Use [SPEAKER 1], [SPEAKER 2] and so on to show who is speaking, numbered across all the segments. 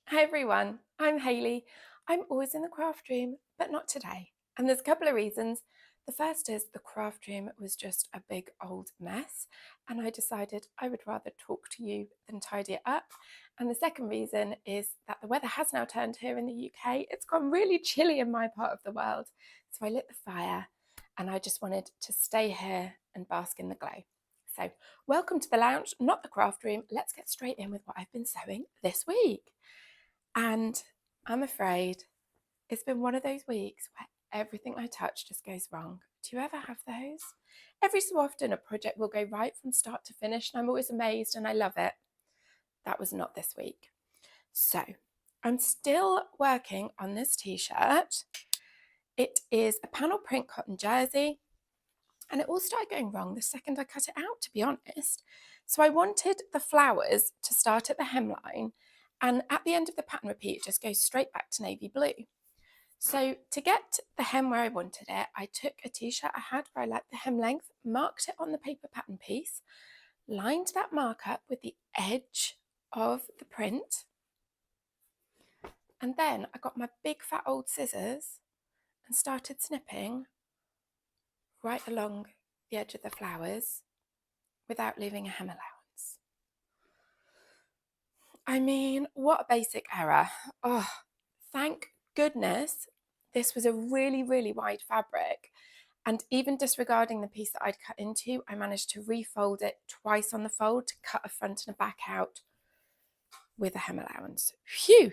[SPEAKER 1] Hi everyone, I'm Hayley. I'm always in the craft room, but not today. And there's a couple of reasons. The first is the craft room was just a big old mess, and I decided I would rather talk to you than tidy it up. And the second reason is that the weather has now turned here in the UK. It's gone really chilly in my part of the world. So I lit the fire and I just wanted to stay here and bask in the glow. So, welcome to the lounge, not the craft room. Let's get straight in with what I've been sewing this week. And I'm afraid it's been one of those weeks where everything I touch just goes wrong. Do you ever have those? Every so often, a project will go right from start to finish, and I'm always amazed and I love it. That was not this week. So, I'm still working on this t shirt. It is a panel print cotton jersey, and it all started going wrong the second I cut it out, to be honest. So, I wanted the flowers to start at the hemline, and at the end of the pattern repeat, it just goes straight back to navy blue. So to get the hem where I wanted it, I took a t-shirt I had where I liked the hem length, marked it on the paper pattern piece, lined that mark up with the edge of the print, and then I got my big fat old scissors and started snipping right along the edge of the flowers without leaving a hem allowance. I mean, what a basic error. Oh, thank goodness this was a really, really wide fabric. And even disregarding the piece that I'd cut into, I managed to refold it twice on the fold to cut a front and a back out with a hem allowance. Phew!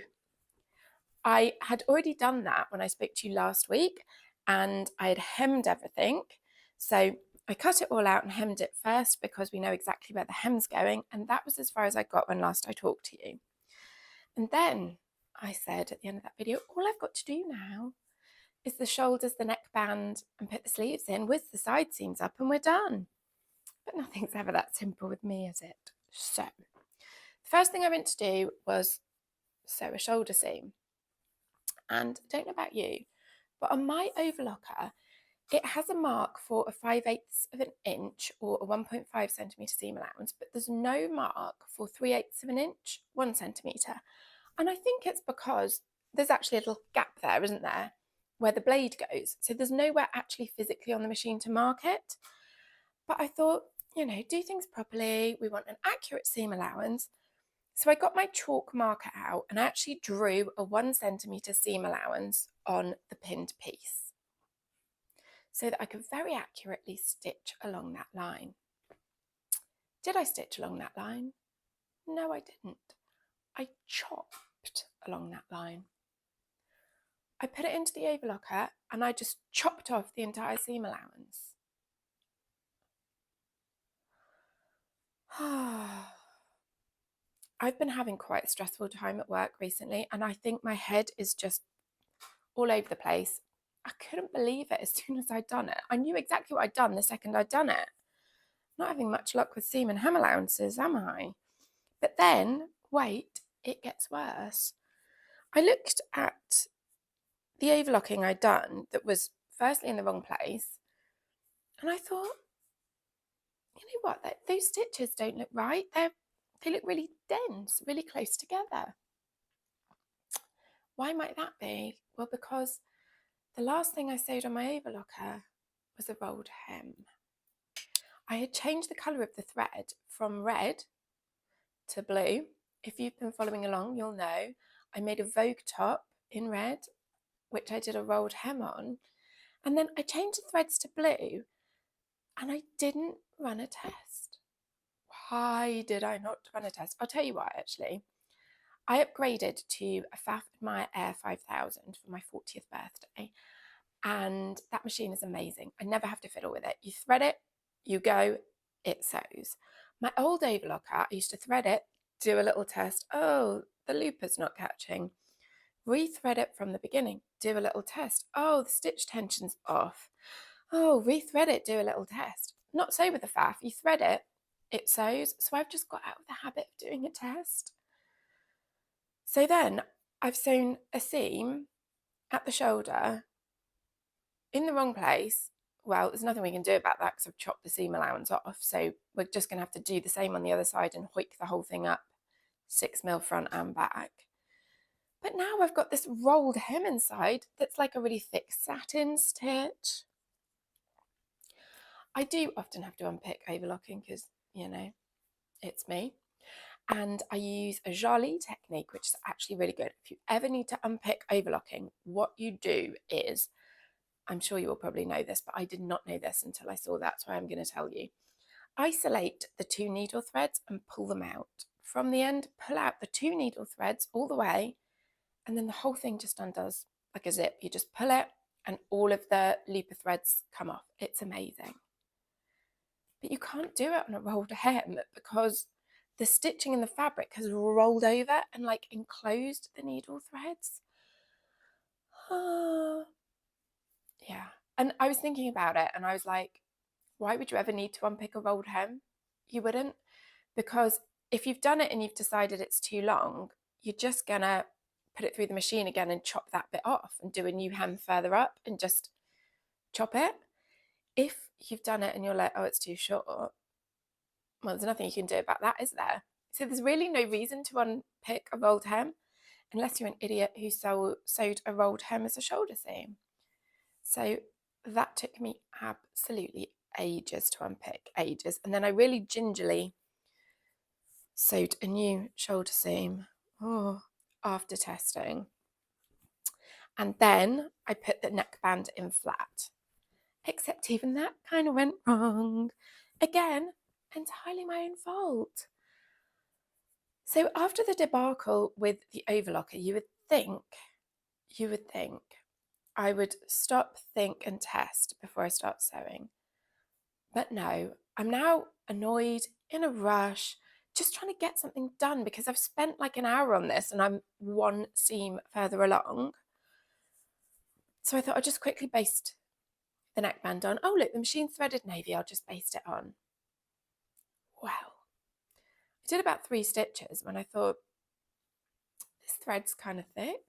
[SPEAKER 1] I had already done that when I spoke to you last week, and I had hemmed everything. So I cut it all out and hemmed it first because we know exactly where the hem's going, and that was as far as I got when last I talked to you. And then I said at the end of that video, all I've got to do now is the shoulders, the neckband, and put the sleeves in with the side seams up, and we're done. But nothing's ever that simple with me, is it? So, the first thing I went to do was sew a shoulder seam. And I don't know about you, but on my overlocker, it has a mark for a 5/8 of an inch or a 1.5 centimetre seam allowance, but there's no mark for 3/8 of an inch, 1 centimetre. And I think it's because there's actually a little gap there, isn't there, where the blade goes. So there's nowhere actually physically on the machine to mark it. But I thought, do things properly. We want an accurate seam allowance. So I got my chalk marker out and I actually drew a 1 centimetre seam allowance on the pinned piece so that I could very accurately stitch along that line. Did I stitch along that line? No, I didn't. I chopped along that line. I put it into the overlocker and I just chopped off the entire seam allowance. I've been having quite a stressful time at work recently, and I think my head is just all over the place. I couldn't believe it as soon as I'd done it. I knew exactly what I'd done the second I'd done it. Not having much luck with seam and hem allowances, am I? But then, wait, it gets worse. I looked at the overlocking I'd done that was firstly in the wrong place, and I thought, you know what, those stitches don't look right. They look really dense, really close together. Why might that be? Well, because the last thing I sewed on my overlocker was a rolled hem. I had changed the colour of the thread from red to blue. If you've been following along, you'll know I made a Vogue top in red, which I did a rolled hem on. And then I changed the threads to blue and I didn't run a test. Why did I not run a test? I'll tell you why, actually. I upgraded to a Pfaff Admire Air 5000 for my 40th birthday, and that machine is amazing. I never have to fiddle with it. You thread it, you go, it sews. My old overlocker, I used to thread it, do a little test. Oh, the looper's not catching. Rethread it from the beginning, do a little test. Oh, the stitch tension's off. Oh, rethread it, do a little test. Not so with the Pfaff. You thread it, it sews. So I've just got out of the habit of doing a test. So then I've sewn a seam at the shoulder in the wrong place. Well, there's nothing we can do about that because I've chopped the seam allowance off. So we're just going to have to do the same on the other side and hoik the whole thing up 6 mil front and back. But now I've got this rolled hem inside that's like a really thick satin stitch. I do often have to unpick overlocking because, you know, it's me. And I use a Jolie technique, which is actually really good. If you ever need to unpick overlocking, what you do is, I'm sure you will probably know this, but I did not know this until I saw that, so I'm going to tell you. Isolate the 2 needle threads and pull them out. From the end, pull out the 2 needle threads all the way, and then the whole thing just undoes like a zip. You just pull it and all of the looper threads come off. It's amazing. But you can't do it on a rolled hem because the stitching in the fabric has rolled over and like enclosed the needle threads. Yeah. And I was thinking about it and I was like, why would you ever need to unpick a rolled hem? You wouldn't, because if you've done it and you've decided it's too long, you're just gonna put it through the machine again and chop that bit off and do a new hem further up and just chop it. If you've done it and you're like, oh, it's too short, well, there's nothing you can do about that, is there? So there's really no reason to unpick a rolled hem unless you're an idiot who sewed a rolled hem as a shoulder seam. So that took me absolutely ages to unpick, ages. And then I really gingerly sewed a new shoulder seam after testing. And then I put the neckband in flat. Except even that kind of went wrong. Again, entirely my own fault. So after the debacle with the overlocker, you would think I would stop, think and test before I start sewing. But no, I'm now annoyed, in a rush, just trying to get something done because I've spent like an hour on this and I'm 1 seam further along. So I thought I'd just quickly baste the neckband on. Oh, look, the machine's threaded navy. I'll just baste it on. Well, I did about 3 stitches when I thought, this thread's kind of thick.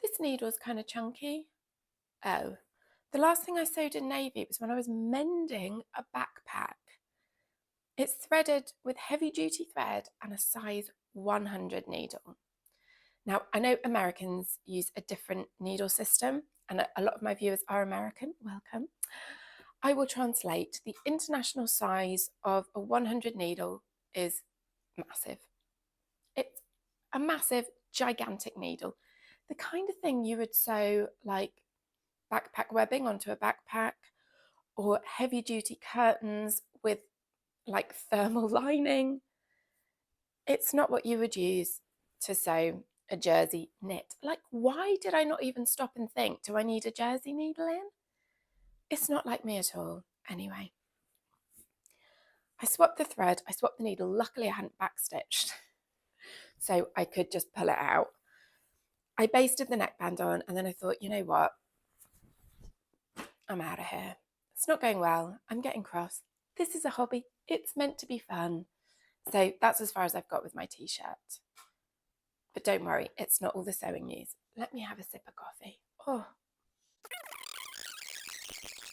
[SPEAKER 1] This needle's kind of chunky. Oh, the last thing I sewed in navy was when I was mending a backpack. It's threaded with heavy duty thread and a size 100 needle. Now, I know Americans use a different needle system, and a lot of my viewers are American. Welcome. I will translate. The international size of a 100 needle is massive. It's a massive, gigantic needle. The kind of thing you would sew like backpack webbing onto a backpack, or heavy duty curtains with like thermal lining. It's not what you would use to sew a jersey knit. Like, why did I not even stop and think, do I need a jersey needle in? It's not like me at all. Anyway, I swapped the thread, I swapped the needle. Luckily, I hadn't backstitched, so I could just pull it out. I basted the neckband on, and then I thought, you know what? I'm out of here. It's not going well. I'm getting cross. This is a hobby. It's meant to be fun. So that's as far as I've got with my t-shirt. But don't worry, it's not all the sewing news. Let me have a sip of coffee. Oh.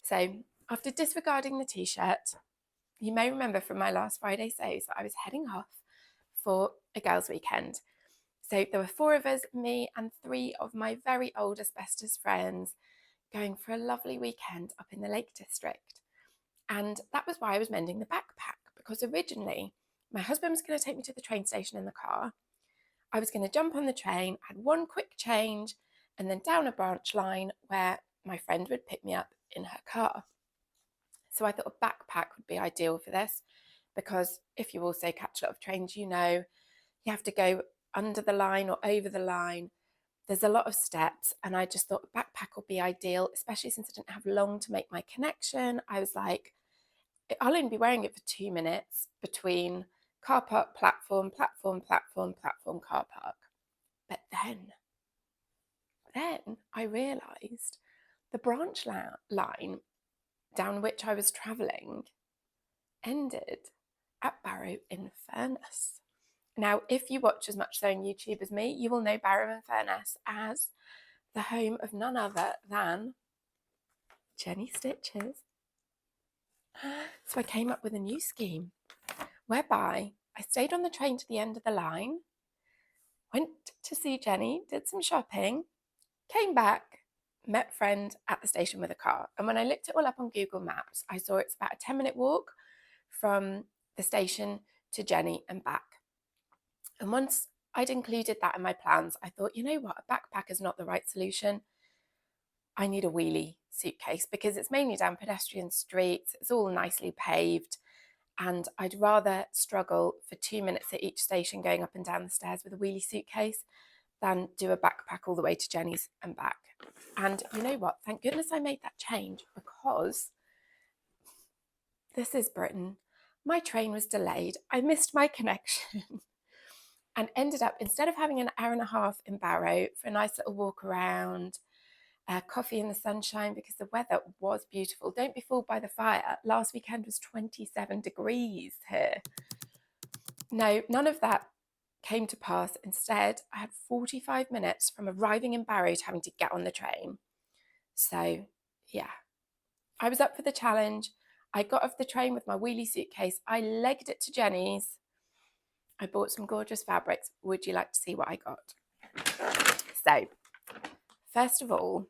[SPEAKER 1] So after disregarding the t-shirt, you may remember from my last Friday sews that I was heading off for a girls' weekend. So there were 4 of us, me and 3 of my very oldest, bestest friends, going for a lovely weekend up in the Lake District. And that was why I was mending the backpack, because originally my husband was going to take me to the train station in the car. I was going to jump on the train, had 1 quick change, and then down a branch line where my friend would pick me up in her car. So I thought a backpack would be ideal for this, because if you also catch a lot of trains, you know you have to go under the line or over the line. There's a lot of steps, and I just thought a backpack would be ideal, especially since I didn't have long to make my connection. I was like, I'll only be wearing it for 2 minutes between car park, platform, platform, platform, platform, car park. But then I realised the branch line down which I was travelling ended at Barrow-in-Furness. Now, if you watch as much sewing YouTube as me, you will know Barrow-in-Furness as the home of none other than Jenny Stitches. So I came up with a new scheme whereby I stayed on the train to the end of the line, went to see Jenny, did some shopping, came back, met friend at the station with a car. And when I looked it all up on Google Maps, I saw it's about a 10-minute walk from the station to Jenny and back. And once I'd included that in my plans, I thought, you know what, a backpack is not the right solution. I need a wheelie suitcase because it's mainly down pedestrian streets, it's all nicely paved, and I'd rather struggle for 2 minutes at each station going up and down the stairs with a wheelie suitcase than do a backpack all the way to Jenny's and back. And you know what? Thank goodness I made that change, because this is Britain. My train was delayed. I missed my connection and ended up, instead of having an hour and a half in Barrow for a nice little walk around, coffee in the sunshine, because the weather was beautiful. Don't be fooled by the fire. Last weekend was 27 degrees here. No, none of that came to pass. Instead, I had 45 minutes from arriving in Barrow to having to get on the train. So, yeah, I was up for the challenge. I got off the train with my wheelie suitcase. I legged it to Jenny's. I bought some gorgeous fabrics. Would you like to see what I got? So, first of all,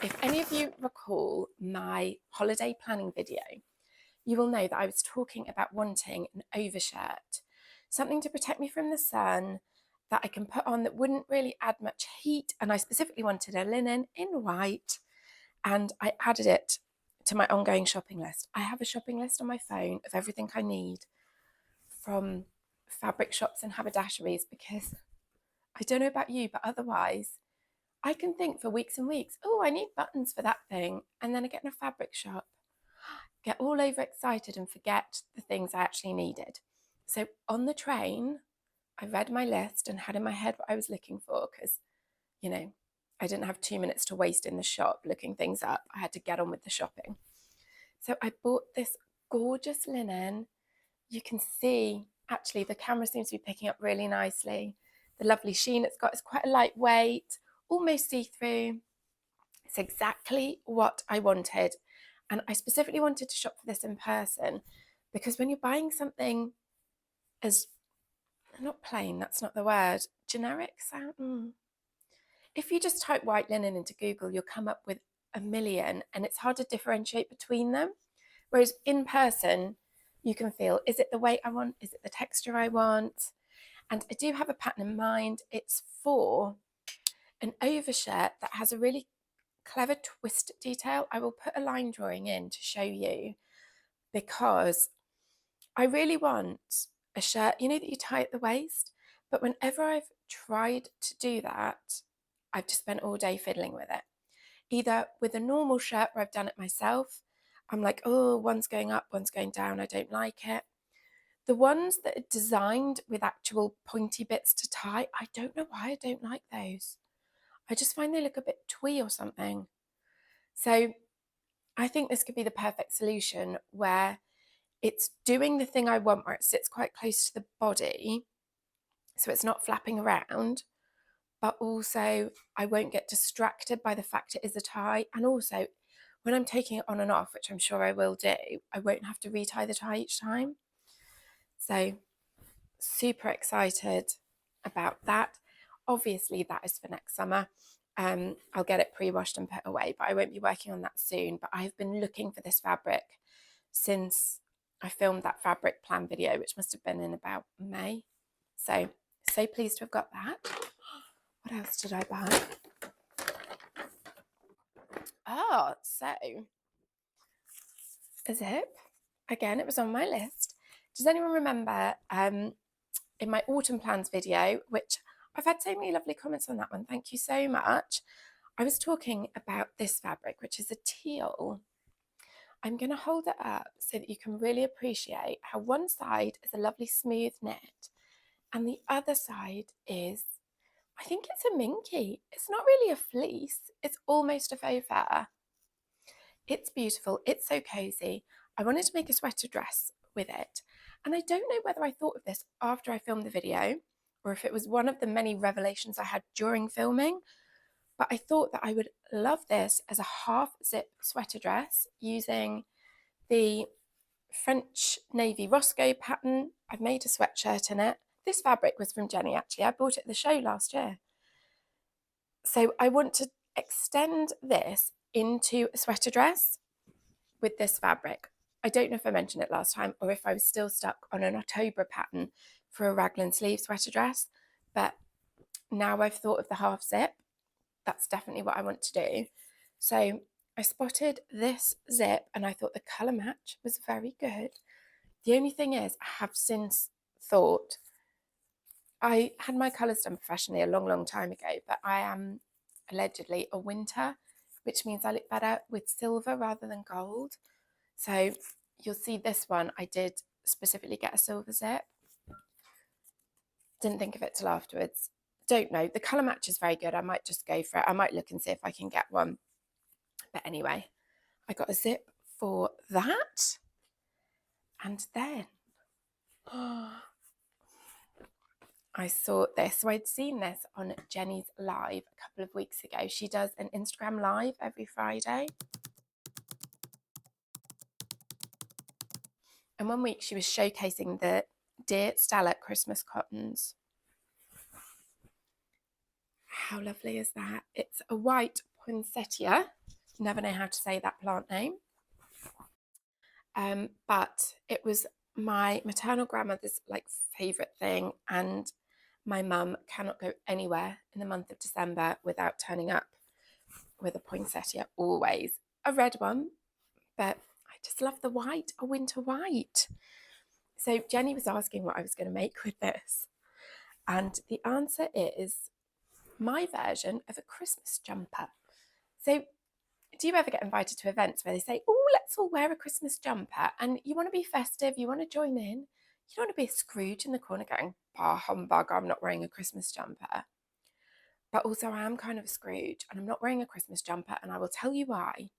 [SPEAKER 1] if any of you recall my holiday planning video, you will know that I was talking about wanting an overshirt, something to protect me from the sun that I can put on that wouldn't really add much heat. And I specifically wanted a linen in white, and I added it to my ongoing shopping list. I have a shopping list on my phone of everything I need from fabric shops and haberdasheries, because I don't know about you, but otherwise I can think for weeks and weeks, oh, I need buttons for that thing. And then I get in a fabric shop, get all overexcited and forget the things I actually needed. So on the train, I read my list and had in my head what I was looking for, because, you know, I didn't have 2 minutes to waste in the shop looking things up. I had to get on with the shopping. So I bought this gorgeous linen. You can see, actually, the camera seems to be picking up really nicely. The lovely sheen it's got is quite a lightweight, almost see-through. It's exactly what I wanted. And I specifically wanted to shop for this in person, because when you're buying something as, not plain, that's not the word, generic sound. If you just type white linen into Google, you'll come up with a million, and it's hard to differentiate between them. Whereas in person, you can feel, is it the weight I want? Is it the texture I want? And I do have a pattern in mind. It's for an overshirt that has a really clever twist detail. I will put a line drawing in to show you, because I really want a shirt, you know, that you tie at the waist. But whenever I've tried to do that, I've just spent all day fiddling with it. Either with a normal shirt where I've done it myself, I'm like, oh, one's going up, one's going down, I don't like it. The ones that are designed with actual pointy bits to tie, I don't know why I don't like those. I just find they look a bit twee or something. So I think this could be the perfect solution, where it's doing the thing I want, where it sits quite close to the body, so it's not flapping around, but also I won't get distracted by the fact it is a tie. And also, when I'm taking it on and off, which I'm sure I will do, I won't have to retie the tie each time. So super excited about that. Obviously, that is for next summer. I'll get it pre-washed and put away, but I won't be working on that soon. But I've been looking for this fabric since I filmed that fabric plan video, which must have been in about May. So pleased to have got that. What else did I buy? Oh, so a zip. Again, it was on my list. Does anyone remember in my autumn plans video, which I've had so many lovely comments on that one, thank you so much. I was talking about this fabric, which is a teal. I'm going to hold it up so that you can really appreciate how one side is a lovely smooth knit and the other side is, I think it's a minky. It's not really a fleece. It's almost a faux fur. It's beautiful. It's so cozy. I wanted to make a sweater dress with it. And I don't know whether I thought of this after I filmed the video or if it was one of the many revelations I had during filming, but I thought that I would love this as a half zip sweater dress using the French Navy Roscoe pattern. I've made a sweatshirt in it. This fabric was from Jenny, actually. I bought it at the show last year. So I want to extend this into a sweater dress with this fabric. I don't know if I mentioned it last time or if I was still stuck on an October pattern for a raglan sleeve sweater dress, but now I've thought of the half zip. That's definitely what I want to do. So I spotted this zip and I thought the colour match was very good. The only thing is, I have since thought, I had my colours done professionally a long, long time ago, but I am allegedly a winter, which means I look better with silver rather than gold. So you'll see this one, I did specifically get a silver zip. Didn't think of it till afterwards. Don't know. The colour match is very good. I might just go for it. I might look and see if I can get one. But anyway, I got a zip for that. And then I saw this. So I'd seen this on Jenny's live a couple of weeks ago. She does an Instagram live every Friday. And one week she was showcasing the Dear Stella Christmas cottons. How lovely is that? It's a white poinsettia. Never know how to say that plant name. But it was my maternal grandmother's favourite thing, and my mum cannot go anywhere in the month of December without turning up with a poinsettia, always. A red one, but I just love the white, a winter white. So Jenny was asking what I was going to make with this, and the answer is my version of a Christmas jumper. So do you ever get invited to events where they say, oh, let's all wear a Christmas jumper, and you want to be festive, you want to join in, you don't want to be a Scrooge in the corner going, bah humbug, I'm not wearing a Christmas jumper. But also I am kind of a Scrooge and I'm not wearing a Christmas jumper, and I will tell you why.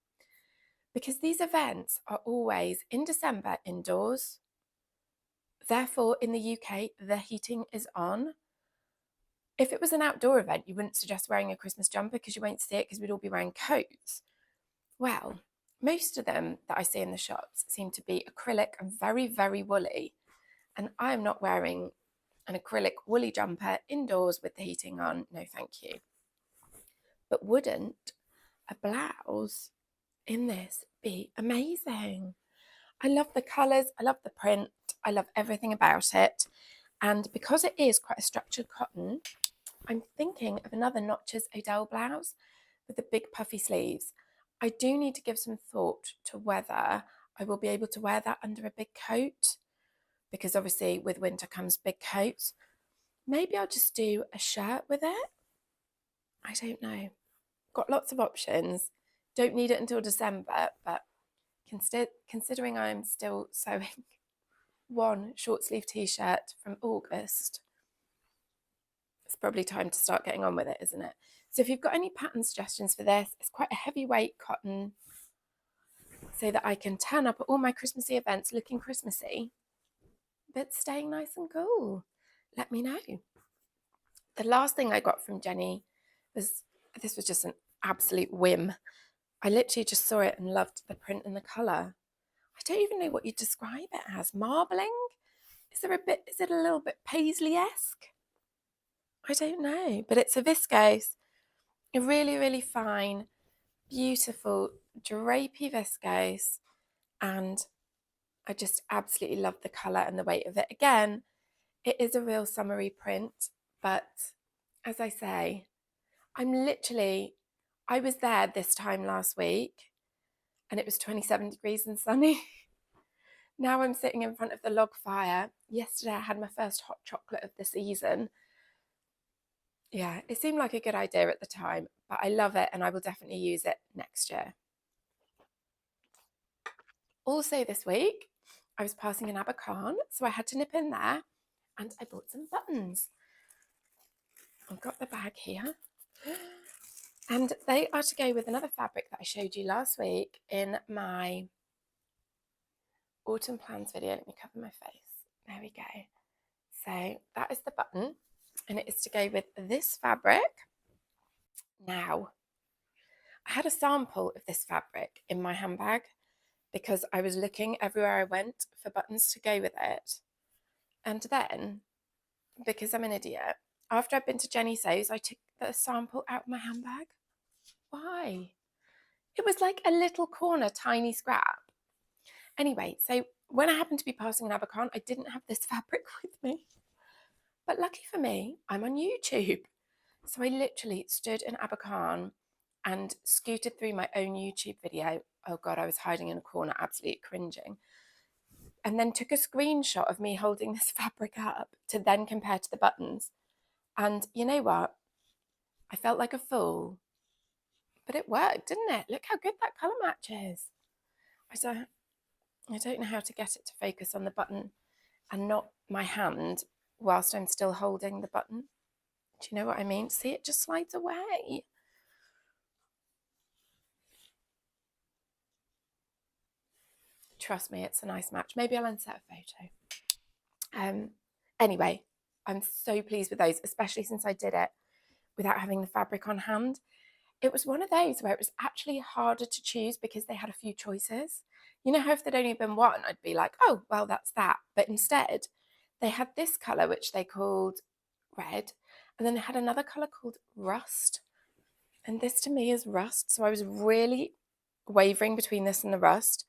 [SPEAKER 1] Because these events are always in December indoors. Therefore, in the UK, the heating is on. If it was an outdoor event, you wouldn't suggest wearing a Christmas jumper because you won't see it because we'd all be wearing coats. Well, most of them that I see in the shops seem to be acrylic and very, very woolly. And I'm not wearing an acrylic woolly jumper indoors with the heating on. No, thank you. But wouldn't a blouse in this be amazing? I love the colours, I love the print, I love everything about it. And because it is quite a structured cotton, I'm thinking of another Notches Odell blouse with the big puffy sleeves. I do need to give some thought to whether I will be able to wear that under a big coat, because obviously with winter comes big coats. Maybe I'll just do a shirt with it. I don't know. Got lots of options. Don't need it until December, but considering I'm still sewing one short sleeve t-shirt from August, it's probably time to start getting on with it, isn't it? So if you've got any pattern suggestions for this, it's quite a heavyweight cotton, so that I can turn up at all my Christmassy events looking Christmassy, but staying nice and cool. Let me know. The last thing I got from Jenny was, this was just an absolute whim. I literally just saw it and loved the print and the colour. I don't even know what you describe it as. Marbling? Is it a little bit paisley-esque? I don't know, but it's a viscose, a really, really fine, beautiful, drapey viscose, and I just absolutely love the colour and the weight of it. Again, it is a real summery print, but as I say, I was there this time last week and it was 27 degrees and sunny. Now I'm sitting in front of the log fire. Yesterday I had my first hot chocolate of the season. Yeah, it seemed like a good idea at the time, but I love it and I will definitely use it next year. Also this week, I was passing an Abercorn, so I had to nip in there and I bought some buttons. I've got the bag here. And they are to go with another fabric that I showed you last week in my autumn plans video. Let me cover my face. There we go. So that is the button, and it is to go with this fabric. Now, I had a sample of this fabric in my handbag because I was looking everywhere I went for buttons to go with it. And then because I'm an idiot, after I'd been to Jenny So's, I took the sample out of my handbag. Why? It was like a little corner, tiny scrap. Anyway, so when I happened to be passing an Abercon, I didn't have this fabric with me. But lucky for me, I'm on YouTube. So I literally stood in Abercon and scooted through my own YouTube video. Oh God, I was hiding in a corner, absolutely cringing. And then took a screenshot of me holding this fabric up to then compare to the buttons. And you know what? I felt like a fool, but it worked, didn't it? Look how good that colour match is. I don't know how to get it to focus on the button and not my hand whilst I'm still holding the button. Do you know what I mean? See, it just slides away. Trust me, it's a nice match. Maybe I'll insert a photo. Anyway, I'm so pleased with those, especially since I did it without having the fabric on hand. It was one of those where it was actually harder to choose because they had a few choices. You know how if there'd only been one, I'd be like, oh, well, that's that. But instead, they had this colour, which they called red, and then they had another colour called rust. And this to me is rust. So I was really wavering between this and the rust,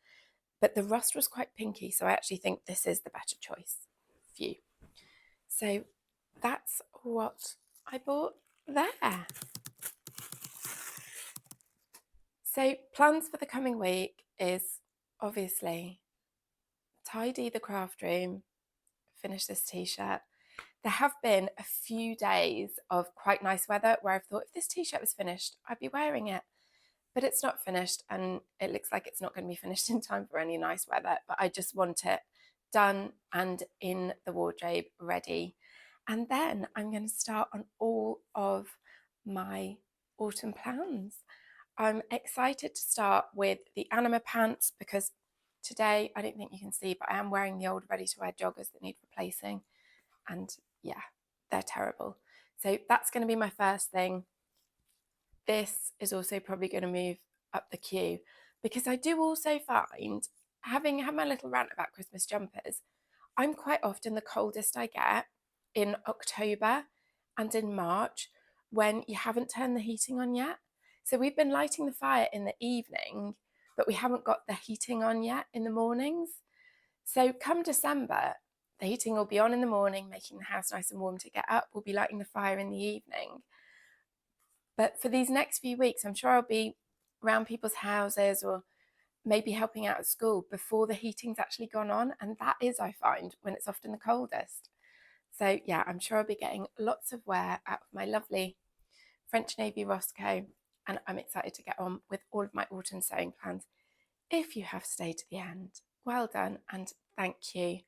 [SPEAKER 1] but the rust was quite pinky. So I actually think this is the better choice for you. So that's what I bought there. So plans for the coming week is obviously tidy the craft room, finish this t-shirt. There have been a few days of quite nice weather where I've thought if this t-shirt was finished, I'd be wearing it. But it's not finished and it looks like it's not going to be finished in time for any nice weather. But I just want it done and in the wardrobe ready. And then I'm going to start on all of my autumn plans. I'm excited to start with the Anima pants because today, I don't think you can see, but I am wearing the old ready-to-wear joggers that need replacing. And yeah, they're terrible. So that's going to be my first thing. This is also probably going to move up the queue because I do also find, having had my little rant about Christmas jumpers, I'm quite often the coldest I get in October and in March when you haven't turned the heating on yet. So we've been lighting the fire in the evening, but we haven't got the heating on yet in the mornings. So come December, the heating will be on in the morning, making the house nice and warm to get up. We'll be lighting the fire in the evening. But for these next few weeks, I'm sure I'll be around people's houses or maybe helping out at school before the heating's actually gone on. And that is, I find, when it's often the coldest. So yeah, I'm sure I'll be getting lots of wear out of my lovely French Navy Roscoe. And I'm excited to get on with all of my autumn sewing plans. If you have stayed to the end, well done and thank you.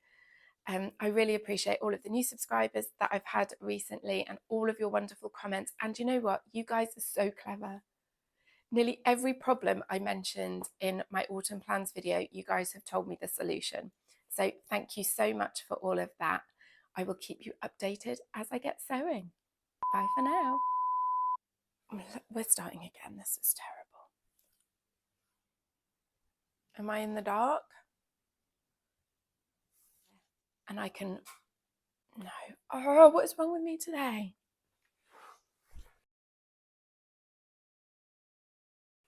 [SPEAKER 1] I really appreciate all of the new subscribers that I've had recently and all of your wonderful comments. And you know what? You guys are so clever. Nearly every problem I mentioned in my autumn plans video, you guys have told me the solution. So thank you so much for all of that. I will keep you updated as I get sewing. Bye for now. We're starting again. This is terrible. Am I in the dark? And I can... No. Oh, what is wrong with me today?